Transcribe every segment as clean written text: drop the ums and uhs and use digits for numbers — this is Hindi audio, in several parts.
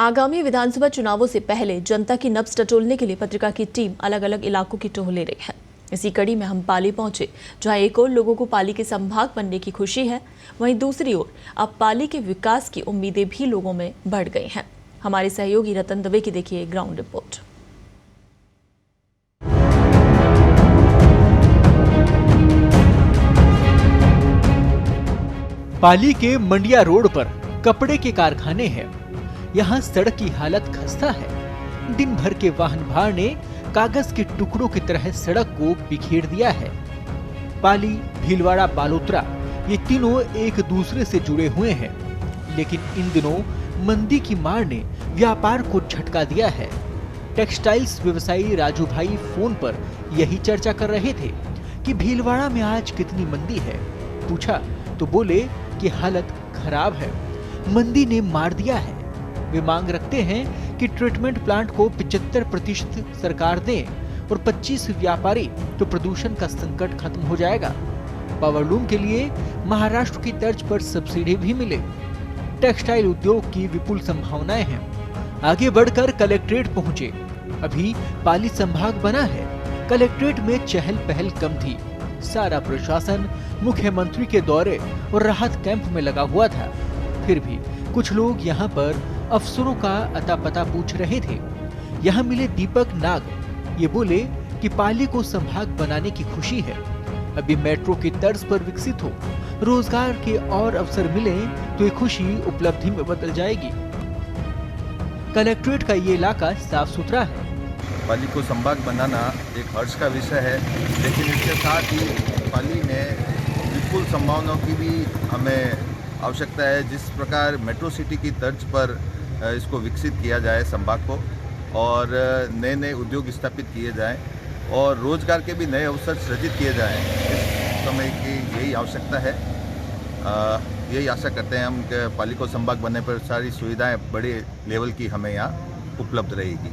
आगामी विधानसभा चुनावों से पहले जनता की नब्ज टटोलने के लिए पत्रिका की टीम अलग अलग इलाकों की टोह ले रही है। इसी कड़ी में हम पाली पहुंचे, जहां एक ओर लोगों को पाली के संभाग बनने की खुशी है, वहीं दूसरी ओर अब पाली के विकास की उम्मीदें भी लोगों में बढ़ गई हैं। हमारे सहयोगी रतन दवे की देखिए ग्राउंड रिपोर्ट। पाली के मंडिया रोड पर कपड़े के कारखाने हैं। यहाँ सड़क की हालत खस्ता है। दिन भर के वाहन भार ने कागज के टुकड़ों की तरह सड़क को बिखेर दिया है। पाली, भीलवाड़ा, बालोतरा ये तीनों एक दूसरे से जुड़े हुए हैं, लेकिन इन दिनों मंदी की मार ने व्यापार को झटका दिया है। टेक्सटाइल्स व्यवसायी राजू भाई फोन पर यही चर्चा कर रहे थे कि भीलवाड़ा में आज कितनी मंदी है। पूछा तो बोले कि हालत खराब है, मंदी ने मार दिया है। वे मांग रखते हैं कि ट्रीटमेंट प्लांट को 75% सरकार दे और 25 व्यापारी तो प्रदूषण का संकट खत्म हो जाएगा। पावरलूम के लिए महाराष्ट्र की तर्ज पर सब्सिडी भी मिले। टेक्सटाइल उद्योग की विपुल संभावनाएं हैं। आगे बढ़कर कलेक्ट्रेट पहुंचे। अभी पाली संभाग बना है। कलेक्ट्रेट में चहल पहल कम थी। सारा प्रशासन मुख्यमंत्री के दौरे और राहत कैंप में लगा हुआ था। फिर भी कुछ लोग यहाँ पर अफसरों का अता पता पूछ रहे थे। यहाँ मिले दीपक नाग। ये बोले कि पाली को संभाग बनाने की खुशी है। अभी मेट्रो की तर्ज पर विकसित हो, रोजगार के और अवसर मिले तो ये खुशी उपलब्धि में बदल जाएगी। कलेक्ट्रेट का ये इलाका साफ सुथरा है। पाली को संभाग बनाना एक हर्ष का विषय है, लेकिन इसके साथ ही पाली में विपुल संभावनाओं की भी हमें आवश्यकता है। जिस प्रकार मेट्रो सिटी की तर्ज पर इसको विकसित किया जाए संभाग को, और नए नए उद्योग स्थापित किए जाएं और रोजगार के भी नए अवसर सृजित किए जाएं, इस समय की यही आवश्यकता है। यही आशा करते हैं हम कि पाली को संभाग बनने पर सारी सुविधाएं बड़े लेवल की हमें यहाँ उपलब्ध रहेगी।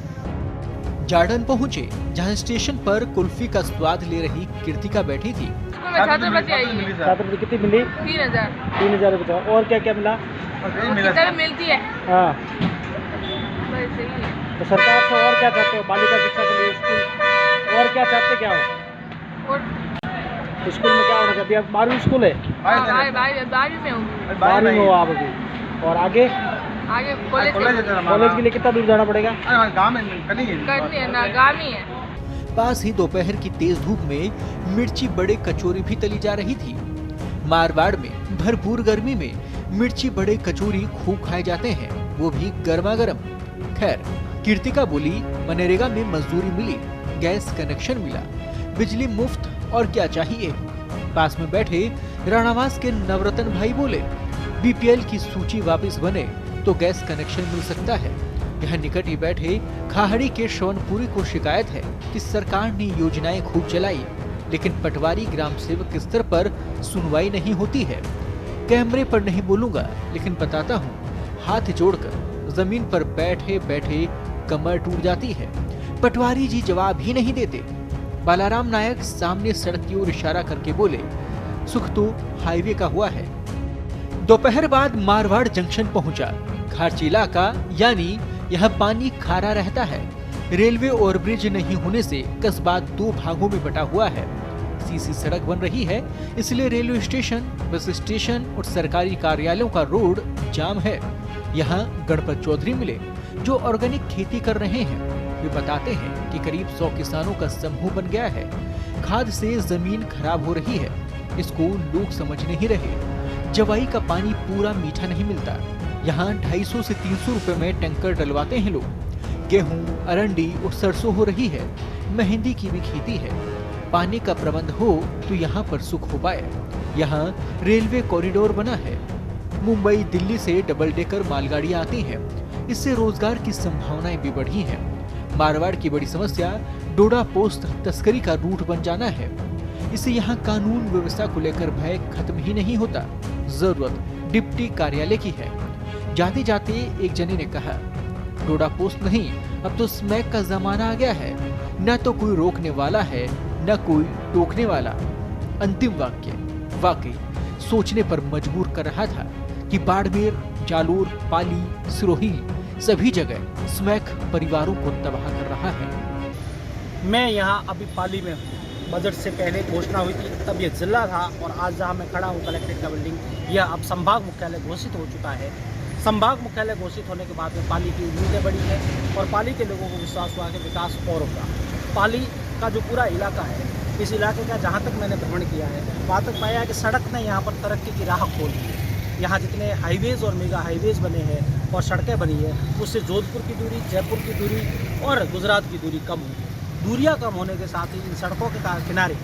जार्डन पहुंचे, जहां स्टेशन पर कुल्फी का स्वाद ले रही कीर्तिका बैठी थी। छात्रवृत्ति कितनी मिली? 3,000 रुपये। और क्या क्या मिला? मिलती है। हाँ, तो सरकार से और क्या चाहते हो? बालिका शिक्षा के लिए स्कूल और क्या चाहते, क्या हो? स्कूल में क्या होना चाहती है? 12वीं स्कूल है? 12वीं में हूँ। 12वीं में हो आप अभी। और आगे कॉलेज के लिए कितना दूर जाना पड़ेगा? गाँव में है। पास ही दोपहर की तेज धूप में मिर्ची बड़े कचौरी भी तली जा रही थी। मारवाड़ में भरपूर गर्मी में मिर्ची बड़े कचौरी खूब खाए जाते हैं, वो भी गर्मा गर्म। खैर, कीर्तिका बोली मनरेगा में मजदूरी मिली, गैस कनेक्शन मिला, बिजली मुफ्त, और क्या चाहिए। पास में बैठे राणावास के नवरतन भाई बोले बीपीएल की सूची वापस बने तो गैस कनेक्शन मिल सकता है। यहाँ निकट ही बैठे खाहड़ी के श्रवणपुरी को शिकायत है कि सरकार ने योजनाएं खूब चलाई, लेकिन पटवारी ग्राम सेवक स्तर पर सुनवाई नहीं होती है। कैमरे पर नहीं बोलूंगा, लेकिन बताता हूँ, हाथ जोड़कर जमीन पर बैठे बैठे कमर टूट जाती है। पटवारी जी जवाब ही नहीं देते। बालाराम नायक सामने सड़क की ओर इशारा करके बोले सुख तो हाईवे का हुआ है। दोपहर बाद मारवाड़ जंक्शन पहुंचा। खारची इलाका, यानी यहाँ पानी खारा रहता है। रेलवे ओवरब्रिज नहीं होने से कस्बा 2 भागों में बटा हुआ है। सीसी सड़क बन रही है, इसलिए रेलवे स्टेशन, बस स्टेशन और सरकारी कार्यालयों का रोड जाम है। यहाँ गणपत चौधरी मिले, जो ऑर्गेनिक खेती कर रहे हैं। वे बताते हैं कि करीब 100 किसानों का समूह बन गया है। खाद से जमीन खराब हो रही है, इसको लोग समझ नहीं रहे। जवाई का पानी पूरा मीठा नहीं मिलता। यहाँ 250 से 300 रुपए में टैंकर डलवाते हैं लोग। गेहूं, अरंडी और सरसों हो रही है। मेहंदी की भी खेती है। पानी का प्रबंध हो तो यहाँ पर सुख हो पाए। यहाँ रेलवे कॉरिडोर बना है। मुंबई, दिल्ली से डबल डेकर मालगाड़ियाँ आती हैं। इससे रोजगार की संभावनाएं भी बढ़ी हैं। मारवाड़ की बड़ी समस्या डोडा पोस्ट तस्करी का रूट बन जाना है। इससे यहाँ कानून व्यवस्था को लेकर भय खत्म ही नहीं होता। जरूरत डिप्टी कार्यालय की है। जाते जाते एक जने ने कहा, डोडा पोस्ट नहीं, अब तो स्मैक का जमाना आ गया है। न तो कोई रोकने वाला है, न कोई टोकने वाला। अंतिम वाक्य वाकई सोचने पर मजबूर कर रहा था कि बाड़मेर, जालोर, पाली, सिरोही सभी जगह स्मैक परिवारों को तबाह कर रहा है। मैं यहाँ अभी पाली में हूँ। बजट से पहले घोषणा हुई थी, तब ये जिला था, और आज जहाँ मैं खड़ा हूँ कलेक्ट्रेट का बिल्डिंग, यह अब संभाग मुख्यालय घोषित हो चुका है। संभाग मुख्यालय घोषित होने के बाद में पाली की उम्मीदें बढ़ी है और पाली के लोगों को विश्वास हुआ कि विकास और होगा। पाली का जो पूरा इलाका है, इस इलाके का जहाँ तक मैंने भ्रमण किया है, वहाँ तक पाया है कि सड़क ने यहाँ पर तरक्की की राह खोल दी है। यहाँ जितने हाईवेज़ और मेगा हाईवेज़ बने हैं और सड़कें बनी है, उससे जोधपुर की दूरी, जयपुर की दूरी और गुजरात की दूरी कम हुई। दूरियां कम होने के साथ ही इन सड़कों के किनारे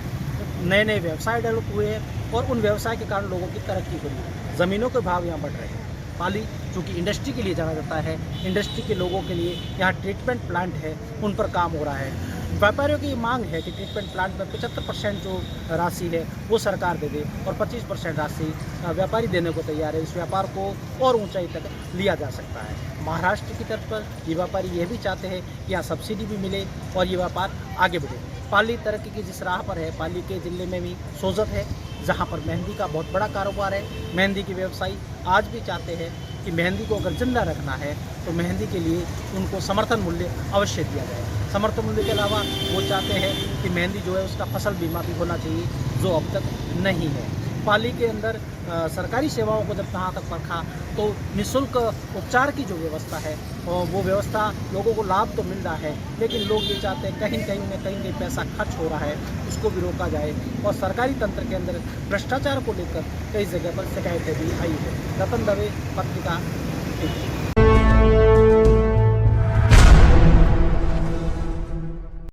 नए नए व्यवसाय डेवलप हुए हैं और उन व्यवसाय के कारण लोगों की तरक्की हुई है। ज़मीनों के भाव यहाँ बढ़ रहे हैं। पाली चूँकि इंडस्ट्री के लिए जाना जाता है, इंडस्ट्री के लोगों के लिए यहाँ ट्रीटमेंट प्लांट है, उन पर काम हो रहा है। व्यापारियों की मांग है कि ट्रीटमेंट प्लांट में 75% जो राशि है वो सरकार दे दे और 25% राशि व्यापारी देने को तैयार है। इस व्यापार को और ऊंचाई तक लिया जा सकता है। महाराष्ट्र की तरफ पर ये व्यापारी ये भी चाहते हैं कि यहाँ सब्सिडी भी मिले और ये व्यापार आगे बढ़े। पाली तरक्की की जिस राह पर है, पाली के ज़िले में भी सोजत है, जहाँ पर मेहंदी का बहुत बड़ा कारोबार है। मेहंदी के व्यवसायी आज भी चाहते हैं कि मेहंदी को अगर जिंदा रखना है तो मेहंदी के लिए उनको समर्थन मूल्य अवश्य दिया जाए। समर्थन मूल्य के अलावा वो चाहते हैं कि मेहंदी जो है उसका फसल बीमा भी होना चाहिए, जो अब तक नहीं है। पाली के अंदर सरकारी सेवाओं को जब कहाँ तक परखा तो निःशुल्क उपचार की जो व्यवस्था है वो व्यवस्था लोगों को लाभ तो मिल रहा है, लेकिन लोग ये चाहते हैं कहीं पैसा खर्च हो रहा है, उसको भी रोका जाए। और सरकारी तंत्र के अंदर भ्रष्टाचार को लेकर कई जगह पर शिकायतें भी आई है। रतन दवे, पत्रिका।